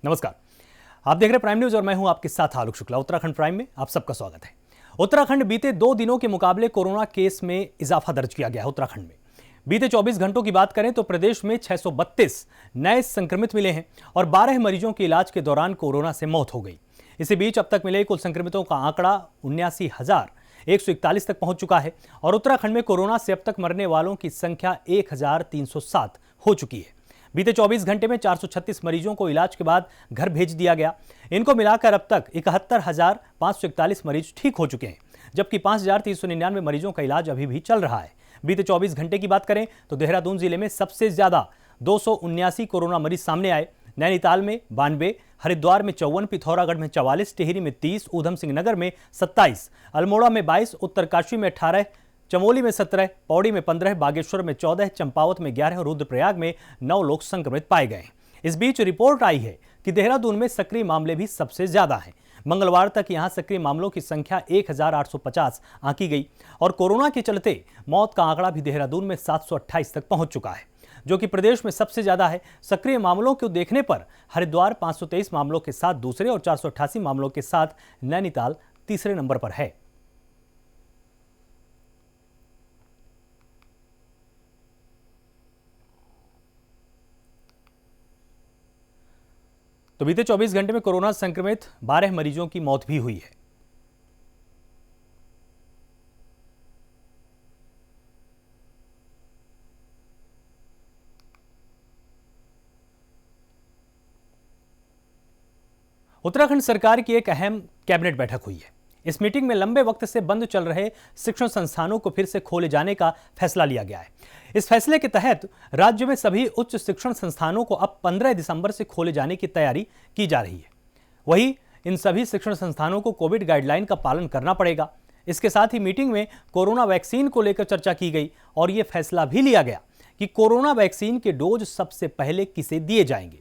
नमस्कार, आप देख रहे हैं प्राइम न्यूज और मैं हूं आपके साथ आलोक शुक्ला। उत्तराखंड प्राइम में आप सबका स्वागत है। उत्तराखंड बीते 2 दिनों के मुकाबले कोरोना केस में इजाफा दर्ज किया गया है। उत्तराखंड में बीते 24 घंटों की बात करें तो प्रदेश में 632 नए संक्रमित मिले हैं और 12 मरीजों की इलाज के दौरान कोरोना से मौत हो गई। इसी बीच अब तक मिले कुल संक्रमितों का आंकड़ा 79,141 तक पहुंच चुका है और उत्तराखंड में कोरोना से अब तक मरने वालों की संख्या 1,307 हो चुकी है। बीते 24 घंटे में 436 मरीजों को इलाज के बाद घर भेज दिया गया। इनको मिलाकर अब तक 71,541 मरीज ठीक हो चुके हैं, जबकि 5,399 मरीजों का इलाज अभी भी चल रहा है। बीते 24 घंटे की बात करें तो देहरादून जिले में सबसे ज्यादा 279 कोरोना मरीज सामने आए। नैनीताल में 92, हरिद्वार में 54, पिथौरागढ़ में 44, टिहरी में 30, ऊधम सिंह नगर में 27, अल्मोड़ा में 22, उत्तरकाशी में 18, चमोली में 17, पौड़ी में 15, बागेश्वर में 14, चंपावत में 11 और रुद्रप्रयाग में 9 लोग संक्रमित पाए गए। इस बीच रिपोर्ट आई है कि देहरादून में सक्रिय मामले भी सबसे ज्यादा हैं। मंगलवार तक यहां सक्रिय मामलों की संख्या 1,850 आंकी गई और कोरोना के चलते मौत का आंकड़ा भी देहरादून में 728 तक पहुंच चुका है, जो कि प्रदेश में सबसे ज्यादा है। सक्रिय मामलों को देखने पर हरिद्वार 523 मामलों के साथ दूसरे और 488 मामलों के साथ नैनीताल तीसरे नंबर पर है। तो बीते 24 घंटे में कोरोना संक्रमित 12 मरीजों की मौत भी हुई है। उत्तराखंड सरकार की एक अहम कैबिनेट बैठक हुई है। इस मीटिंग में लंबे वक्त से बंद चल रहे शिक्षण संस्थानों को फिर से खोले जाने का फैसला लिया गया है। इस फैसले के तहत राज्य में सभी उच्च शिक्षण संस्थानों को अब 15 दिसंबर से खोले जाने की तैयारी की जा रही है। वहीं इन सभी शिक्षण संस्थानों को कोविड गाइडलाइन का पालन करना पड़ेगा। इसके साथ ही मीटिंग में कोरोना वैक्सीन को लेकर चर्चा की गई और यह फैसला भी लिया गया कि कोरोना वैक्सीन के डोज सबसे पहले किसे दिए जाएंगे।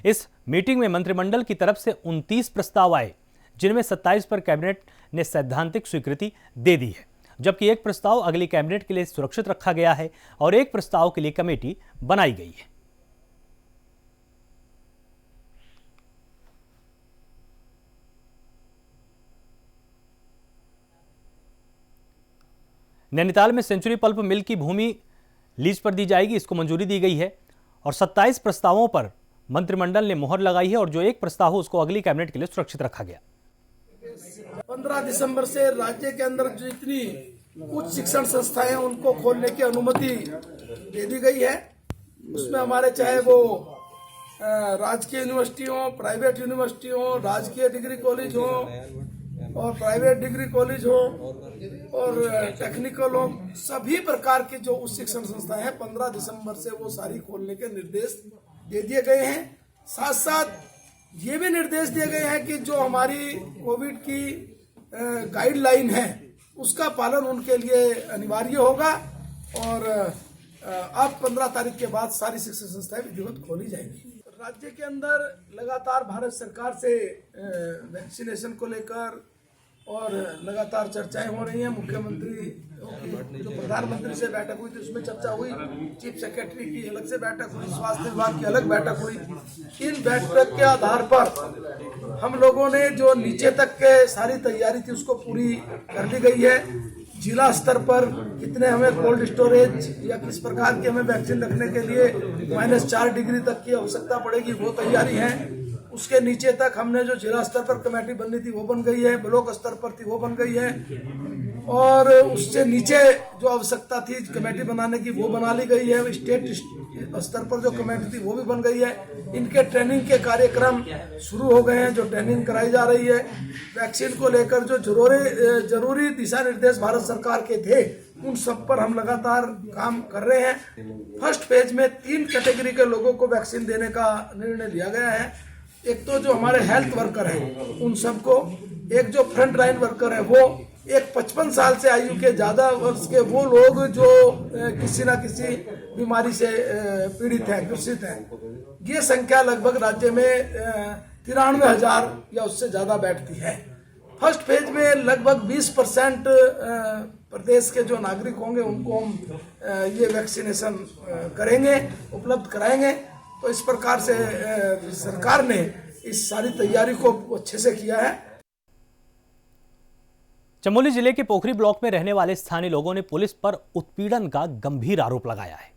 इस मीटिंग में मंत्रिमंडल की तरफ से 29 प्रस्ताव आए, जिनमें 27 पर कैबिनेट ने सैद्धांतिक स्वीकृति दे दी है, जबकि एक प्रस्ताव अगली कैबिनेट के लिए सुरक्षित रखा गया है और एक प्रस्ताव के लिए कमेटी बनाई गई है। नैनीताल में सेंचुरी पल्प मिल की भूमि लीज पर दी जाएगी, इसको मंजूरी दी गई है और 27 प्रस्तावों पर मंत्रिमंडल ने मोहर लगाई है और जो एक प्रस्ताव हो उसको अगली कैबिनेट के लिए सुरक्षित रखा गया। 15 दिसंबर से राज्य के अंदर जितनी उच्च शिक्षण संस्थाएं हैं उनको खोलने की अनुमति दे दी गई है। उसमें हमारे चाहे वो राजकीय यूनिवर्सिटी हो, प्राइवेट यूनिवर्सिटी हो, राजकीय डिग्री कॉलेज हो और प्राइवेट डिग्री कॉलेज हो और टेक्निकल हो, सभी प्रकार के जो उच्च शिक्षण संस्थाएं हैं 15 दिसंबर से वो सारी खोलने के निर्देश दे दिए गए हैं। साथ साथ ये भी निर्देश दिए गए हैं कि जो हमारी कोविड की गाइडलाइन है उसका पालन उनके लिए अनिवार्य होगा और अब 15 तारीख के बाद सारी शिक्षण संस्थाएं विधिवत खोली जाएंगी। राज्य के अंदर लगातार भारत सरकार से वैक्सीनेशन को लेकर और लगातार चर्चाएं हो रही हैं। मुख्यमंत्री जो प्रधानमंत्री से बैठक हुई थी उसमें चर्चा हुई, चीफ सेक्रेटरी की अलग से बैठक हुई, स्वास्थ्य विभाग की अलग बैठक हुई। इन बैठक के आधार पर हम लोगों ने जो नीचे तक के सारी तैयारी थी उसको पूरी कर ली गई है। जिला स्तर पर कितने हमें कोल्ड स्टोरेज या किस प्रकार की हमें वैक्सीन रखने के लिए -4 डिग्री तक की आवश्यकता पड़ेगी वो तैयारी है। उसके नीचे तक हमने जो जिला स्तर पर कमेटी बननी थी वो बन गई है, ब्लॉक स्तर पर थी वो बन गई है और उससे नीचे जो आवश्यकता थी कमेटी बनाने की वो बना ली गई है। स्टेट स्तर पर जो कमेटी थी वो भी बन गई है। इनके ट्रेनिंग के कार्यक्रम शुरू हो गए हैं, जो ट्रेनिंग कराई जा रही है। वैक्सीन को लेकर जो जरूरी दिशा निर्देश भारत सरकार के थे उन सब पर हम लगातार काम कर रहे हैं। फर्स्ट फेज में 3 कैटेगरी के लोगों को वैक्सीन देने का निर्णय लिया गया है। एक तो जो हमारे हेल्थ वर्कर हैं उन सबको, एक जो फ्रंट लाइन वर्कर है वो, एक 55 साल से आयु के ज्यादा वर्ष के वो लोग जो किसी ना किसी बीमारी से पीड़ित हैं, ग्रसित हैं। ये संख्या लगभग राज्य में 93,000 या उससे ज्यादा बैठती है। फर्स्ट फेज में लगभग 20% प्रदेश के जो नागरिक होंगे उनको हम ये वैक्सीनेशन करेंगे, उपलब्ध कराएंगे। तो इस प्रकार से सरकार ने इस सारी तैयारी को अच्छे से किया है। चमोली जिले के पोखरी ब्लॉक में रहने वाले स्थानीय लोगों ने पुलिस पर उत्पीड़न का गंभीर आरोप लगाया है।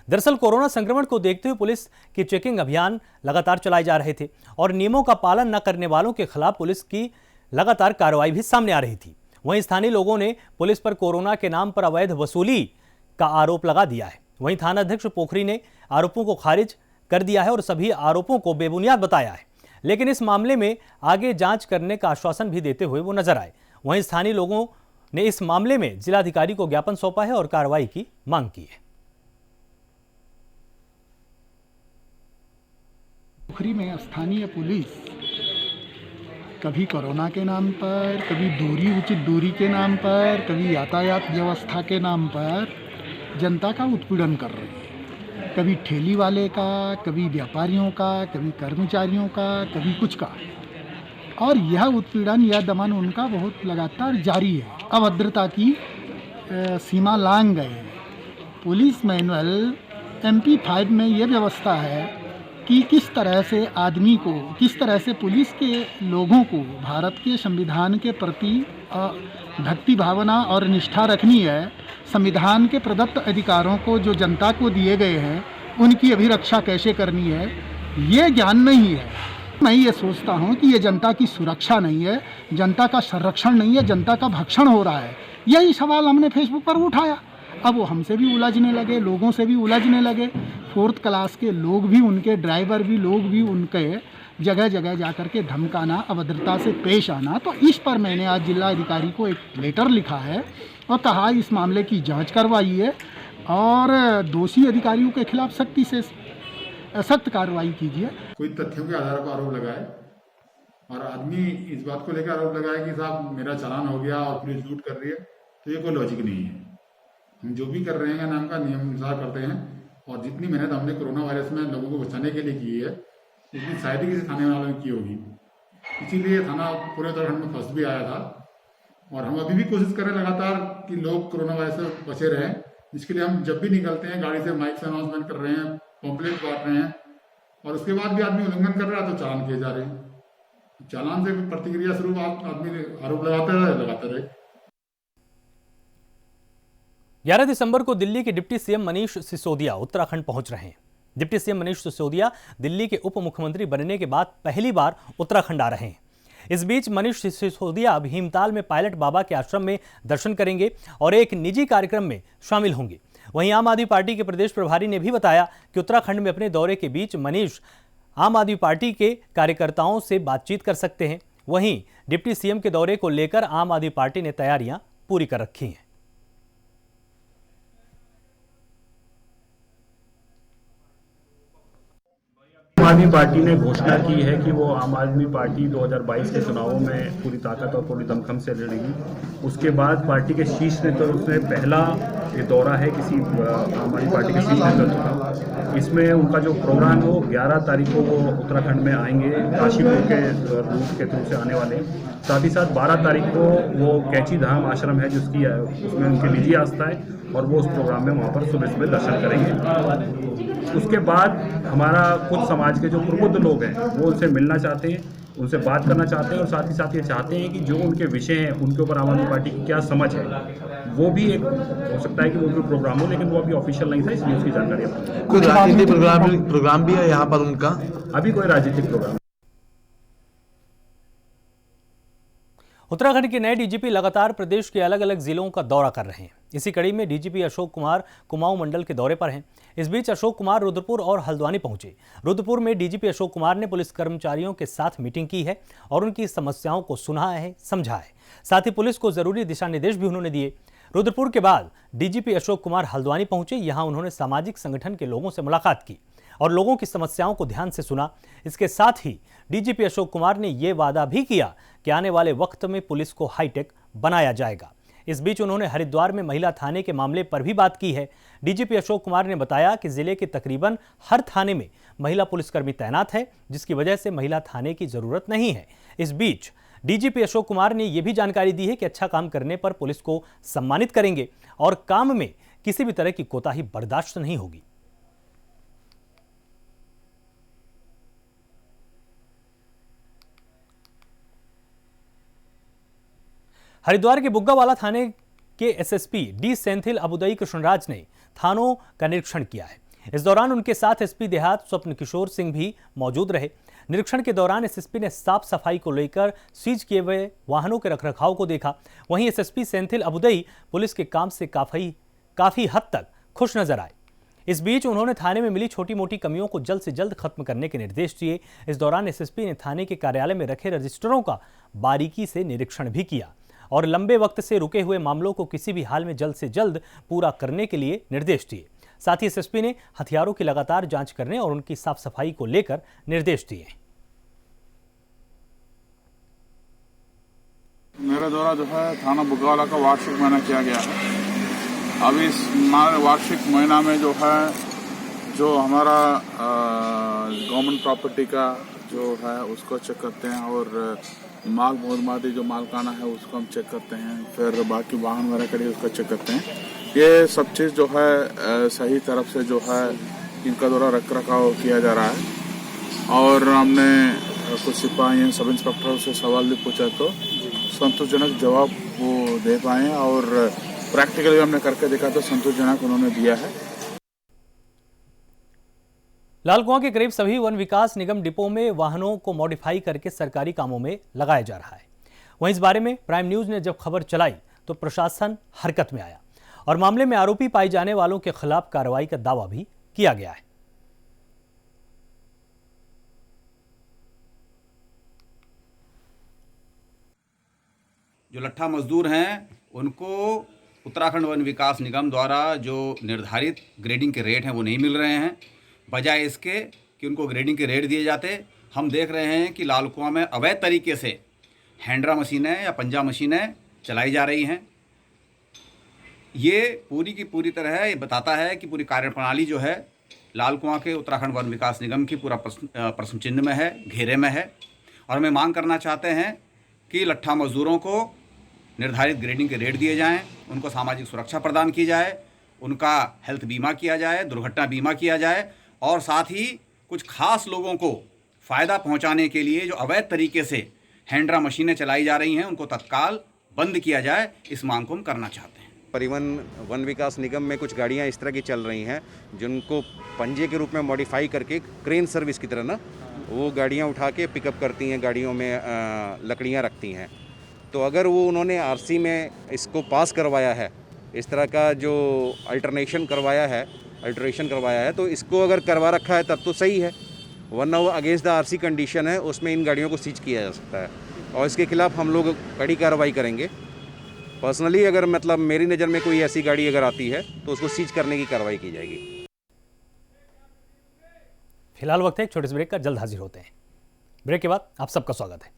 दरअसल कोरोना संक्रमण को देखते हुए पुलिस की चेकिंग अभियान लगातार चलाए जा रहे थे और नियमों का पालन न करने वालों के खिलाफ पुलिस की लगातार कार्रवाई भी सामने आ रही थी। वहीं स्थानीय लोगों ने पुलिस पर कोरोना के नाम पर अवैध वसूली का आरोप लगा दिया है। वहीं थाना अध्यक्ष पोखरी ने आरोपों को खारिज कर दिया है और सभी आरोपों को बेबुनियाद बताया है, लेकिन इस मामले में आगे जांच करने का आश्वासन भी देते हुए वो नजर आए। वहीं स्थानीय लोगों ने इस मामले में जिलाधिकारी को ज्ञापन सौंपा है और कार्रवाई की मांग की है। पोखरी में स्थानीय पुलिस कभी कोरोना के नाम पर, कभी दूरी उचित दूरी के नाम पर, कभी यातायात व्यवस्था के नाम पर जनता का उत्पीड़न कर रही है। कभी ठेली वाले का, कभी व्यापारियों का, कभी कर्मचारियों का, कभी कुछ का। और यह उत्पीड़न, यह दमन उनका बहुत लगातार जारी है। अभद्रता की सीमा लांघ गए हैं। पुलिस मैनुअल MP5 में ये व्यवस्था है कि किस तरह से आदमी को, किस तरह से पुलिस के लोगों को भारत के संविधान के प्रति भक्ति भावना और निष्ठा रखनी है। संविधान के प्रदत्त अधिकारों को जो जनता को दिए गए हैं उनकी अभिरक्षा कैसे करनी है, ये ज्ञान नहीं है। मैं ये सोचता हूँ कि ये जनता की सुरक्षा नहीं है, जनता का संरक्षण नहीं है, जनता का भक्षण हो रहा है। यही सवाल हमने फेसबुक पर उठाया। अब वो हमसे भी उलझने लगे, लोगों से भी उलझने लगे। 4th क्लास के लोग भी, उनके ड्राइवर भी, लोग भी उनके जगह जगह जाकर के धमकाना, अभद्रता से पेश आना। तो इस पर मैंने आज जिला अधिकारी को एक लेटर लिखा है और कहा इस मामले की जांच करवाइए और दोषी अधिकारियों के खिलाफ सख्ती से सख्त कार्रवाई कीजिए। कोई तथ्यों के आधार पर आरोप लगाए और आदमी इस बात को लेकर आरोप लगाए कि साहब मेरा चालान हो गया और पुलिस लूट कर रही है, तो ये कोई लॉजिक नहीं है। हम जो भी कर रहे हैं नाम का नियम अनुसार करते हैं और जितनी मेहनत हमने कोरोना वायरस में लोगों को बचाने के लिए की है उतनी शायद ही किसी थाने वालों ने की होगी। इसीलिए थाना पूरे उत्तराखंड में फर्स्ट भी आया था और हम अभी भी कोशिश कर रहे हैं लगातार कि लोग कोरोना वायरस से बचे रहें। इसके लिए हम जब भी निकलते हैं गाड़ी से माइक से अनाउंसमेंट कर रहे हैं, पॉम्पलेट बांट रहे हैं और उसके बाद भी आदमी उल्लंघन कर रहा है तो चालान किए जा रहे हैं। चालान से प्रतिक्रिया स्वरूप आदमी आरोप लगाते रहे। 11 दिसंबर को दिल्ली के डिप्टी सीएम मनीष सिसोदिया उत्तराखंड पहुंच रहे हैं। डिप्टी सीएम मनीष सिसोदिया दिल्ली के उप मुख्यमंत्री बनने के बाद पहली बार उत्तराखंड आ रहे हैं। इस बीच मनीष सिसोदिया भीमताल में पायलट बाबा के आश्रम में दर्शन करेंगे और एक निजी कार्यक्रम में शामिल होंगे। वहीं आम आदमी पार्टी के प्रदेश प्रभारी ने भी बताया कि उत्तराखंड में अपने दौरे के बीच मनीष आम आदमी पार्टी के कार्यकर्ताओं से बातचीत कर सकते हैं। वहीं डिप्टी सीएम के दौरे को लेकर आम आदमी पार्टी ने तैयारियां पूरी कर रखी हैं। आम आदमी पार्टी ने घोषणा की है कि वो आम आदमी पार्टी 2022 के चुनावों में पूरी ताकत और पूरी दमखम से लड़ेगी। उसके बाद पार्टी के शीर्ष नेतृत्व में पहला ये दौरा है किसी आम आदमी पार्टी के शीर्ष नेतृत्व का। इसमें उनका जो प्रोग्राम है वो 11 तारीख को वो उत्तराखंड में आएंगे, काशीपुर के रूट के थ्रू से आने वाले। साथ ही साथ 12 तारीख को वो कैची धाम आश्रम है जिसकी उसमें उनकी निजी आस्था है और वो उस प्रोग्राम में वहाँ पर सुबह सुबह दर्शन करेंगे। उसके बाद हमारा कुछ समाज के जो प्रबुद्ध लोग हैं वो उनसे मिलना चाहते हैं, उनसे बात करना चाहते हैं और साथ ही साथ ये चाहते हैं कि जो उनके विषय हैं उनके ऊपर आम आदमी पार्टी की क्या समझ है, वो भी एक हो सकता है कि वो भी प्रोग्राम हो, लेकिन वो अभी ऑफिशियल नहीं था इसलिए उसकी जानकारी कोई राजनीतिक प्रोग्राम भी है यहाँ पर उनका? अभी कोई राजनीतिक प्रोग्राम। उत्तराखंड के नए डीजीपी लगातार प्रदेश के अलग अलग जिलों का दौरा कर रहे हैं। इसी कड़ी में डीजीपी अशोक कुमार कुमाऊं मंडल के दौरे पर हैं। इस बीच अशोक कुमार रुद्रपुर और हल्द्वानी पहुंचे। रुद्रपुर में डीजीपी अशोक कुमार ने पुलिस कर्मचारियों के साथ मीटिंग की है और उनकी समस्याओं को सुना है, समझा है। साथ ही पुलिस को जरूरी दिशा निर्देश भी उन्होंने दिए। रुद्रपुर के बाद डीजीपी अशोक कुमार हल्द्वानी पहुंचे। यहाँ उन्होंने सामाजिक संगठन के लोगों से मुलाकात की और लोगों की समस्याओं को ध्यान से सुना। इसके साथ ही डीजीपी अशोक कुमार ने यह वादा भी किया कि आने वाले वक्त में पुलिस को हाईटेक बनाया जाएगा। इस बीच उन्होंने हरिद्वार में महिला थाने के मामले पर भी बात की है। डीजीपी अशोक कुमार ने बताया कि जिले के तकरीबन हर थाने में महिला पुलिसकर्मी तैनात है, जिसकी वजह से महिला थाने की जरूरत नहीं है। इस बीच डीजीपी अशोक कुमार ने यह भी जानकारी दी है कि अच्छा काम करने पर पुलिस को सम्मानित करेंगे और काम में किसी भी तरह की कोताही बर्दाश्त नहीं होगी। हरिद्वार के बुग्गावाला थाने के एसएसपी डी सेंथिल अबुदई कृष्णराज ने थानों का निरीक्षण किया है। इस दौरान उनके साथ एसपी देहात स्वप्न किशोर सिंह भी मौजूद रहे। निरीक्षण के दौरान एसएसपी ने साफ सफाई को लेकर सीज किए हुए वाहनों के रखरखाव को देखा। वहीं एसएसपी सेंथिल अबुदई पुलिस के काम से काफी हद तक खुश नजर आए। इस बीच उन्होंने थाने में मिली छोटी मोटी कमियों को जल्द से जल्द खत्म करने के निर्देश दिए। इस दौरान एसएसपी ने थाने के कार्यालय में रखे रजिस्टरों का बारीकी से निरीक्षण भी किया और लंबे वक्त से रुके हुए मामलों को किसी भी हाल में जल्द से जल्द पूरा करने के लिए निर्देश दिए। साथ ही एसएसपी ने हथियारों की लगातार जांच करने और उनकी साफ सफाई को लेकर निर्देश दिए। मेरा दौरा जो है थाना बुग्गावाला का वार्षिक महीना किया गया है। अभी इस वार्षिक महीना में जो है जो हमारा गवर्नमेंट प्रॉपर्टी का जो है उसको चेक करते हैं और माल मोहम्मदी जो मालकाना है उसको हम चेक करते हैं, फिर बाकी वाहन वगैरह के लिए उसका चेक करते हैं। ये सब चीज़ जो है सही तरफ से जो है इनका दौरा रख रखाव किया जा रहा है। और हमने कुछ सिपाही सब इंस्पेक्टरों से सवाल भी पूछा तो संतोषजनक जवाब वो दे पाए और प्रैक्टिकली हमने करके देखा तो संतोषजनक उन्होंने दिया है। लालकुआं के करीब सभी वन विकास निगम डिपो में वाहनों को मॉडिफाई करके सरकारी कामों में लगाया जा रहा है। वहीं इस बारे में प्राइम न्यूज ने जब खबर चलाई तो प्रशासन हरकत में आया और मामले में आरोपी पाए जाने वालों के खिलाफ कार्रवाई का दावा भी किया गया है। जो लट्ठा मजदूर हैं उनको उत्तराखंड वन विकास निगम द्वारा जो निर्धारित ग्रेडिंग के रेट हैं वो नहीं मिल रहे हैं। बजाय इसके कि उनको ग्रेडिंग के रेट दिए जाते, हम देख रहे हैं कि लालकुआं में अवैध तरीके से हैंड्रा मशीनें या पंजा मशीनें चलाई जा रही हैं। ये पूरी की पूरी तरह ये बताता है कि पूरी कार्यप्रणाली जो है लालकुआं के उत्तराखंड वन विकास निगम की पूरा प्रश्न चिन्ह में है, घेरे में है। और हमें मांग करना चाहते हैं कि लट्ठा मजदूरों को निर्धारित ग्रेडिंग के रेट दिए जाएं, उनको सामाजिक सुरक्षा प्रदान की जाए, उनका हेल्थ बीमा किया जाए, दुर्घटना बीमा किया जाए और साथ ही कुछ खास लोगों को फ़ायदा पहुंचाने के लिए जो अवैध तरीके से हैंड्रा मशीनें चलाई जा रही हैं उनको तत्काल बंद किया जाए। इस मांग को हम करना चाहते हैं। परिवहन वन विकास निगम में कुछ गाड़ियां इस तरह की चल रही हैं जिनको पंजे के रूप में मॉडिफाई करके क्रेन सर्विस की तरह ना वो गाड़ियां उठा के पिकअप करती हैं, गाड़ियों में लकड़ियां रखती हैं। तो अगर वो उन्होंने आरसी में इसको पास करवाया है, इस तरह का जो अल्टरेशन करवाया है तो इसको अगर करवा रखा है तब तो सही है, वरना वो अगेंस्ट द आरसी कंडीशन है, उसमें इन गाड़ियों को सीज किया जा सकता है और इसके खिलाफ हम लोग कड़ी कार्रवाई करेंगे। पर्सनली अगर मतलब मेरी नज़र में कोई ऐसी गाड़ी अगर आती है तो उसको सीज करने की कार्रवाई की जाएगी। फिलहाल वक्त है एक छोटे से ब्रेक का, जल्द हाजिर होते हैं। ब्रेक के बाद आप सबका स्वागत है।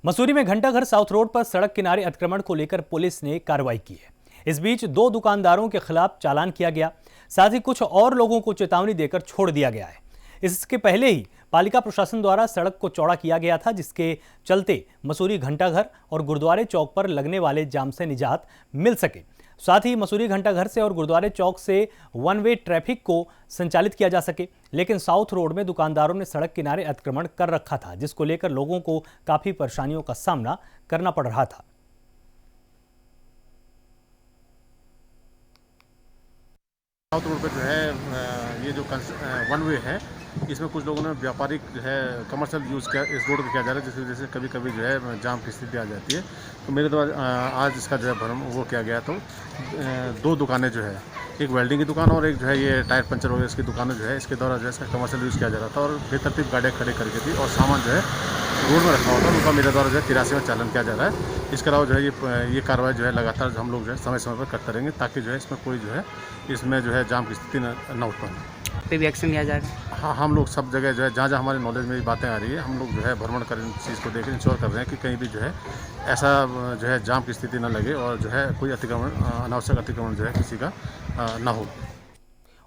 मसूरी में घंटाघर साउथ रोड पर सड़क किनारे अतिक्रमण को लेकर पुलिस ने कार्रवाई की है। इस बीच 2 दुकानदारों के खिलाफ चालान किया गया, साथ ही कुछ और लोगों को चेतावनी देकर छोड़ दिया गया है। इसके पहले ही पालिका प्रशासन द्वारा सड़क को चौड़ा किया गया था, जिसके चलते मसूरी घंटाघर और गुरुद्वारे चौक पर लगने वाले जाम से निजात मिल सके। साथ ही मसूरी घंटाघर से और गुरुद्वारे चौक से वन वे ट्रैफिक को संचालित किया जा सके। लेकिन साउथ रोड में दुकानदारों ने सड़क किनारे अतिक्रमण कर रखा था, जिसको लेकर लोगों को काफी परेशानियों का सामना करना पड़ रहा था। साउथ रोड पे जो है ये जो वन वे है, इसमें कुछ लोगों ने व्यापारिक जो है कमर्शियल यूज़ किया, इस रोड पर किया जा रहा है, जिसकी वजह से कभी कभी जो है जाम की स्थिति आ जाती है। तो मेरे द्वारा आज इसका जो है भरम वो किया गया। तो 2 दुकानें जो है, एक वेल्डिंग की दुकान और एक जो है ये टायर पंचर वगैरह इसकी दुकानें जो है इसके द्वारा जो है इसका कमर्शियल यूज़ किया जा रहा था और बेतरतीब गाड़ियाँ खड़े करके थी और सामान जो है रोड में रखा हुआ था, उनका मेरे द्वारा जो है 83 में चालान किया जा रहा है। इसके अलावा जो है ये कार्रवाई जो है लगातार हम लोग जो है समय समय पर करते रहेंगे, ताकि जो है इसमें कोई जो है इसमें जो है जाम की स्थिति न उत्पन्न पे भी एक्शन लिया जा रहा है। हाँ, हम लोग सब जगह जो है जहाँ हमारे नॉलेज में बातें आ रही है, हम लोग जो है भ्रमण कर इन चीज़ को देख इंश्योर कर रहे हैं कि कहीं भी जो है ऐसा जो है जाम की स्थिति न लगे और जो है कोई अनावश्यक अतिक्रमण जो है किसी का ना हो।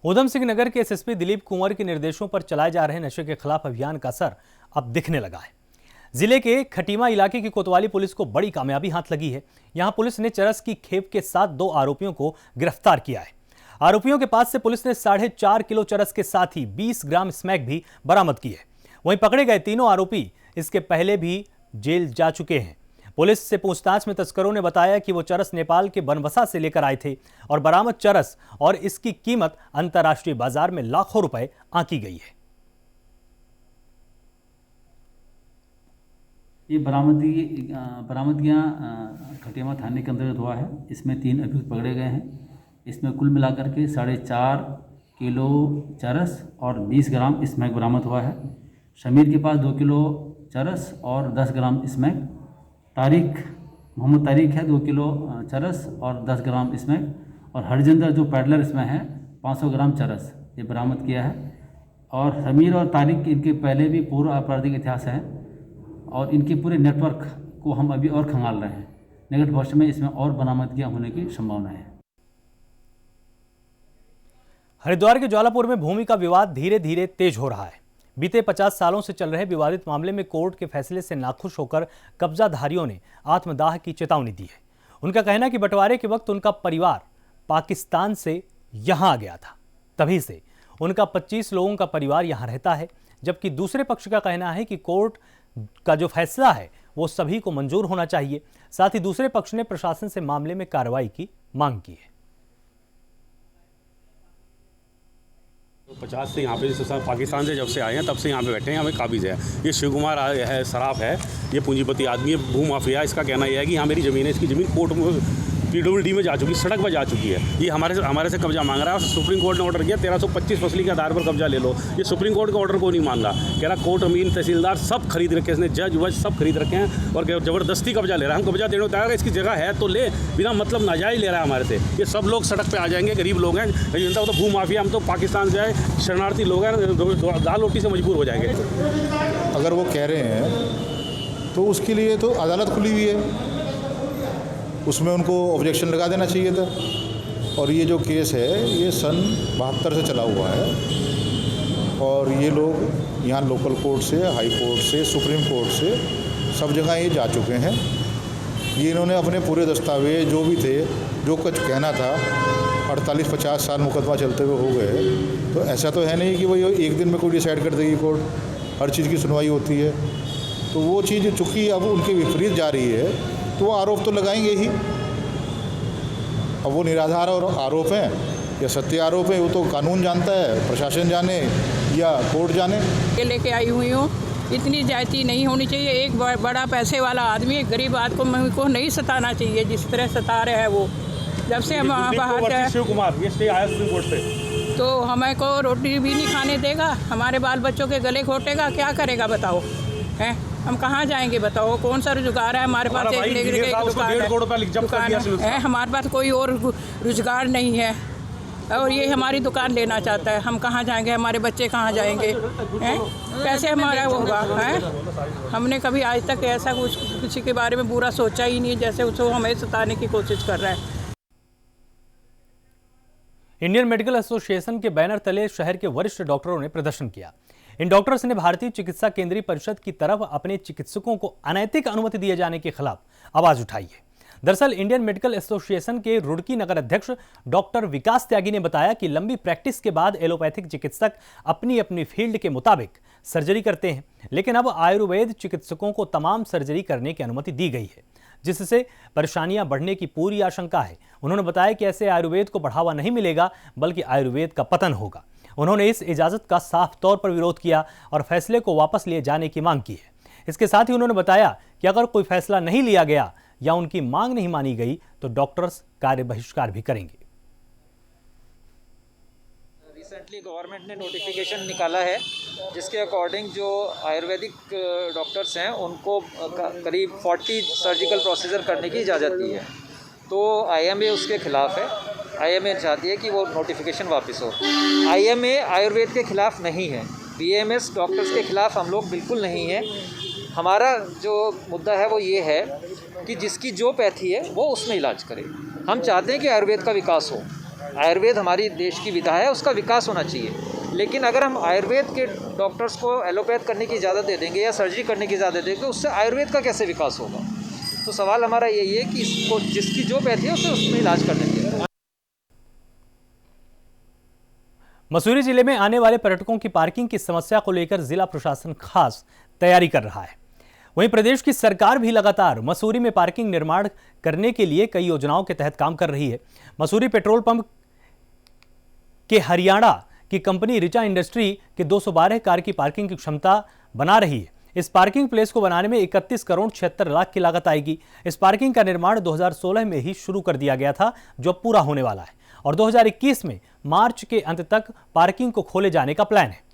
ऊधम सिंह नगर के एसएसपी दिलीप कुंवर के निर्देशों पर चलाए जा रहे नशे के खिलाफ अभियान का असर अब दिखने लगा है। जिले के खटीमा इलाके की कोतवाली पुलिस को बड़ी कामयाबी हाथ लगी है। यहां पुलिस ने चरस की खेप के साथ 2 आरोपियों को गिरफ्तार किया है। आरोपियों के पास से पुलिस ने 4.5 किलो चरस के साथ ही 20 ग्राम स्मैक भी बरामद की है। वहीं पकड़े गए तीनों आरोपी इसके पहले भी जेल जा चुके हैं। पुलिस से पूछताछ में तस्करों ने बताया कि वो चरस नेपाल के बनबसा से लेकर आए थे और बरामद चरस और इसकी कीमत अंतर्राष्ट्रीय बाजार में लाखों रुपए आंकी गई है। ये बरामदगियाँ खटियामा थाने के अंतर्गत हुआ है। इसमें 3 अभियुक्त पकड़े गए हैं। इसमें कुल मिलाकर के 4.5 किलो चरस और 20 ग्राम स्मैक बरामद हुआ है। शमीर के पास 2 किलो चरस और 10 ग्राम स्मैक। मोहम्मद तारिक है 2 किलो चरस और 10 ग्राम स्मैक। और हरजिंदर जो पैडलर इसमें है 500 ग्राम चरस ये बरामद किया है। और शमीर और तारिक इनके पहले भी पूर्व आपराधिक इतिहास है और इनके पूरे नेटवर्क को हम अभी और खंगाल रहे हैं। निकट भविष्य में इसमें और बरामदगियां होने की संभावना है। हरिद्वार के ज्वालापुर में भूमि का विवाद धीरे धीरे तेज हो रहा है। बीते 50 सालों से चल रहे विवादित मामले में कोर्ट के फैसले से नाखुश होकर कब्जाधारियों ने आत्मदाह की चेतावनी दी है। उनका कहना है कि बंटवारे के वक्त उनका परिवार पाकिस्तान से यहां आ गया था, तभी से उनका 25 लोगों का परिवार यहां रहता है। जबकि दूसरे पक्ष का कहना है कि कोर्ट का जो फैसला है वो सभी को मंजूर होना चाहिए। साथ ही दूसरे पक्ष ने प्रशासन से मामले में कार्रवाई की मांग की है। 50 से यहाँ पे पाकिस्तान से जब से आए हैं तब से यहाँ पे बैठे हैं, हमें काबिज है। ये शिव कुमार है, सराफ है, ये पूंजीपति आदमी है, भू माफिया। इसका कहना यह है कि यहाँ मेरी ज़मीन है, इसकी ज़मीन कोर्ट में PWD में जा चुकी, सड़क पर जा चुकी है। ये हमारे से कब्जा मांग रहा है। सुप्रीम कोर्ट ने ऑर्डर किया 1325 फसली के आधार पर कब्जा ले लो। ये सुप्रीम कोर्ट के ऑर्डर को नहीं मान रहा, कह रहा कोर्ट अमीन तहसीलदार सब खरीद रखे, इसने जज वज सब खरीद रखे हैं और ज़बरदस्ती कब्जा ले रहा है। हम कब्जा देने को तैयार है, इसकी जगह है तो ले, बिना मतलब नाजायज़ ले रहा है हमारे से। ये सब लोग सड़क पर आ जाएंगे, गरीब लोग हैं, जनता तो भू माफिया, हम तो पाकिस्तान से आए शरणार्थी लोग हैं, दाल रोटी से मजबूर हो जाएंगे। अगर वो कह रहे हैं तो उसके लिए तो अदालत खुली हुई है, उसमें उनको ऑब्जेक्शन लगा देना चाहिए था। और ये जो केस है ये सन 72 से चला हुआ है और ये लोग यहाँ लोकल कोर्ट से, हाई कोर्ट से, सुप्रीम कोर्ट से सब जगह ये जा चुके हैं। ये इन्होंने अपने पूरे दस्तावेज जो भी थे, जो कुछ कहना था, 48-50 साल मुकदमा चलते हुए हो गए, तो ऐसा तो है नहीं कि वो एक दिन में कोई डिसाइड कर देगी कोर्ट। हर चीज़ की सुनवाई होती है। तो वो चीज़ चूँकि अब उनके विपरीत जा रही है तो वो आरोप तो लगाएंगे ही। अब वो निराधार और आरोप हैं या सत्य आरोप है वो तो कानून जानता है, प्रशासन जाने या कोर्ट जाने। ये लेके आई हुई हूँ, इतनी ज्यादती नहीं होनी चाहिए। एक बड़ा पैसे वाला आदमी एक गरीब आदमी को नहीं सताना चाहिए जिस तरह सता रहे हैं वो। जब से हम बाहर शिव कुमार ये स्टे आया सुप्रीम कोर्ट से, तो हमें को रोटी भी नहीं खाने देगा, हमारे बाल बच्चों के गले घोटेगा, क्या करेगा बताओ? हैं हम कहाँ जाएंगे बताओ? कौन सा रोजगार है हमारे पास? दुकान है, हमारे पास कोई और रोजगार नहीं है और ये हमारी दुकान लेना चाहता है। हम कहाँ जाएंगे? हमारे बच्चे कहाँ जाएंगे? हैं कैसे हमारा होगा? हैं हमने कभी आज तक ऐसा कुछ किसी के बारे में बुरा सोचा ही नहीं, जैसे उसको हमें सताने की कोशिश कर रहा है। इंडियन मेडिकल एसोसिएशन के बैनर तले शहर के वरिष्ठ डॉक्टरों ने प्रदर्शन किया। इन डॉक्टर्स ने भारतीय चिकित्सा केंद्रीय परिषद की तरफ अपने चिकित्सकों को अनैतिक अनुमति दिए जाने के खिलाफ आवाज उठाई है। दरअसल इंडियन मेडिकल एसोसिएशन के रुड़की नगर अध्यक्ष डॉक्टर विकास त्यागी ने बताया कि लंबी प्रैक्टिस के बाद एलोपैथिक चिकित्सक अपनी अपनी फील्ड के मुताबिक सर्जरी करते हैं, लेकिन अब आयुर्वेद चिकित्सकों को तमाम सर्जरी करने की अनुमति दी गई है, जिससे परेशानियां बढ़ने की पूरी आशंका है। उन्होंने बताया कि ऐसे आयुर्वेद को बढ़ावा नहीं मिलेगा बल्कि आयुर्वेद का पतन होगा। उन्होंने इस इजाजत का साफ तौर पर विरोध किया और फैसले को वापस लिए जाने की मांग की है। इसके साथ ही उन्होंने बताया कि अगर कोई फैसला नहीं लिया गया या उनकी मांग नहीं मानी गई तो डॉक्टर्स कार्य बहिष्कार भी करेंगे। रिसेंटली गवर्नमेंट ने नोटिफिकेशन निकाला है जिसके अकॉर्डिंग जो आयुर्वेदिक डॉक्टर्स हैं उनको करीब 40 सर्जिकल प्रोसीजर करने की इजाज़त दी है। तो IMA उसके खिलाफ है। IMA चाहती है कि वो नोटिफिकेशन वापस हो। IMA आयुर्वेद के खिलाफ नहीं है, BAMS डॉक्टर्स के खिलाफ हम लोग बिल्कुल नहीं हैं। हमारा जो मुद्दा है वो ये है कि जिसकी जो पैथी है वो उसमें इलाज करे। हम चाहते हैं कि आयुर्वेद का विकास हो। आयुर्वेद हमारी देश की विधा है, उसका विकास होना चाहिए। लेकिन अगर हम आयुर्वेद के डॉक्टर्स को एलोपैथ करने की इजाज़त दे देंगे या सर्जरी करने की इजाज़त देंगे तो उससे आयुर्वेद का कैसे विकास होगा? तो सवाल हमारा यही है कि इसको जिसकी जो पैथी है उसे उसमें इलाज करने दें। मसूरी जिले में आने वाले पर्यटकों की पार्किंग की समस्या को लेकर जिला प्रशासन खास तैयारी कर रहा है। वहीं प्रदेश की सरकार भी लगातार मसूरी में पार्किंग निर्माण करने के लिए कई योजनाओं के तहत काम कर रही है। मसूरी पेट्रोल पंप के हरियाणा की कंपनी रिचा इंडस्ट्री के 212 कार की पार्किंग की क्षमता बना रही है। इस पार्किंग प्लेस को बनाने में 31 करोड़ 76 लाख की लागत आएगी। इस पार्किंग का निर्माण 2016 में ही शुरू कर दिया गया था, जो अब पूरा होने वाला है और 2021 में मार्च के अंत तक पार्किंग को खोले जाने का प्लान है।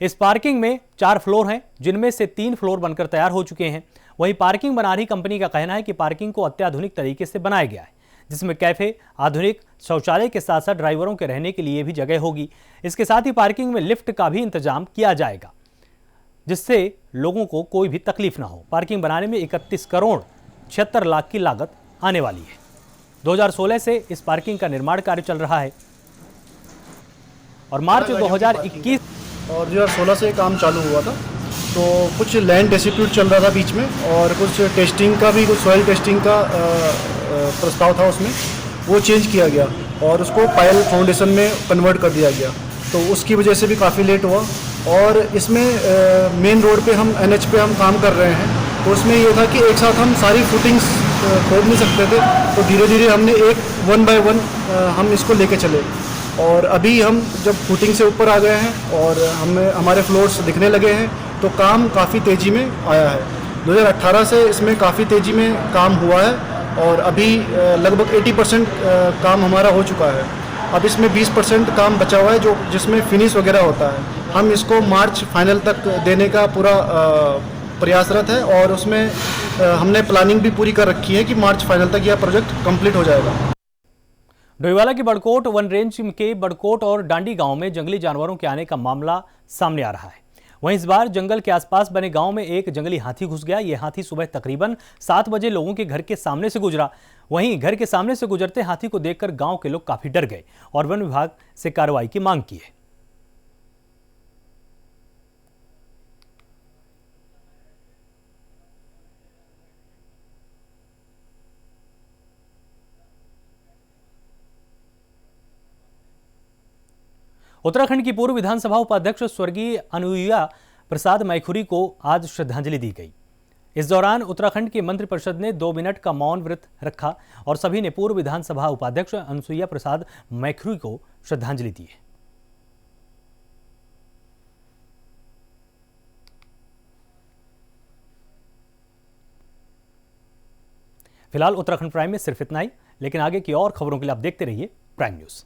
इस पार्किंग में 4 फ्लोर हैं, जिनमें से 3 फ्लोर बनकर तैयार हो चुके हैं। वहीं पार्किंग बना रही कंपनी का कहना है कि पार्किंग को अत्याधुनिक तरीके से बनाया गया है, जिसमें कैफे, आधुनिक शौचालय के साथ साथ ड्राइवरों के रहने के लिए भी जगह होगी। इसके साथ ही पार्किंग में लिफ्ट का भी इंतजाम किया जाएगा, जिससे लोगों को कोई भी तकलीफ ना हो। पार्किंग बनाने में 31 करोड़ 76 लाख की लागत आने वाली है। 2016 से इस पार्किंग का निर्माण कार्य चल रहा है और मार्च 2021 और 2016 से काम चालू हुआ था। तो कुछ लैंड डिस्प्यूट चल रहा था बीच में और कुछ टेस्टिंग का भी, कुछ सॉइल टेस्टिंग का प्रस्ताव था, उसमें वो चेंज किया गया और उसको पायल फाउंडेशन में कन्वर्ट कर दिया गया। तो उसकी वजह से भी काफ़ी लेट हुआ। और इसमें मेन रोड पे हम NH पे हम काम कर रहे हैं, तो उसमें ये था कि एक साथ हम सारी फुटिंग्स खोद नहीं सकते थे, तो धीरे धीरे हमने एक 1 बाय 1 हम इसको लेके चले। और अभी हम जब फुटिंग से ऊपर आ गए हैं और हमारे फ्लोर्स दिखने लगे हैं, तो काम काफ़ी तेज़ी में आया है। 2018 से इसमें काफ़ी तेज़ी में काम हुआ है और अभी लगभग 80% काम हमारा हो चुका है। अब इसमें 20% काम बचा हुआ है, जो जिसमें फिनिश वगैरह होता है। हम इसको मार्च फाइनल तक देने का पूरा प्रयासरत है और उसमें हमने प्लानिंग भी पूरी कर रखी है कि मार्च फाइनल तक यह प्रोजेक्ट कंप्लीट हो जाएगा। डोईवाला की बड़कोट वन रेंज के बड़कोट और डांडी गांव में जंगली जानवरों के आने का मामला सामने आ रहा है। वहीं इस बार जंगल के आसपास बने गांव में एक जंगली हाथी घुस गया। यह हाथी सुबह तकरीबन 7 बजे लोगों के घर के सामने से गुजरा। वहीं घर के सामने से गुजरते हाथी को देखकर गांव के लोग काफी डर गए और वन विभाग से कार्रवाई की मांग की है। उत्तराखंड की पूर्व विधानसभा उपाध्यक्ष स्वर्गीय अनुइया प्रसाद मैखुरी को आज श्रद्धांजलि दी गई। इस दौरान उत्तराखंड की मंत्रिपरिषद ने 2 मिनट का मौन व्रत रखा और सभी ने पूर्व विधानसभा उपाध्यक्ष अनुसुईया प्रसाद मैखुरी को श्रद्धांजलि दी है। फिलहाल उत्तराखंड प्राइम में सिर्फ इतना ही, लेकिन आगे की और खबरों के लिए आप देखते रहिए प्राइम न्यूज।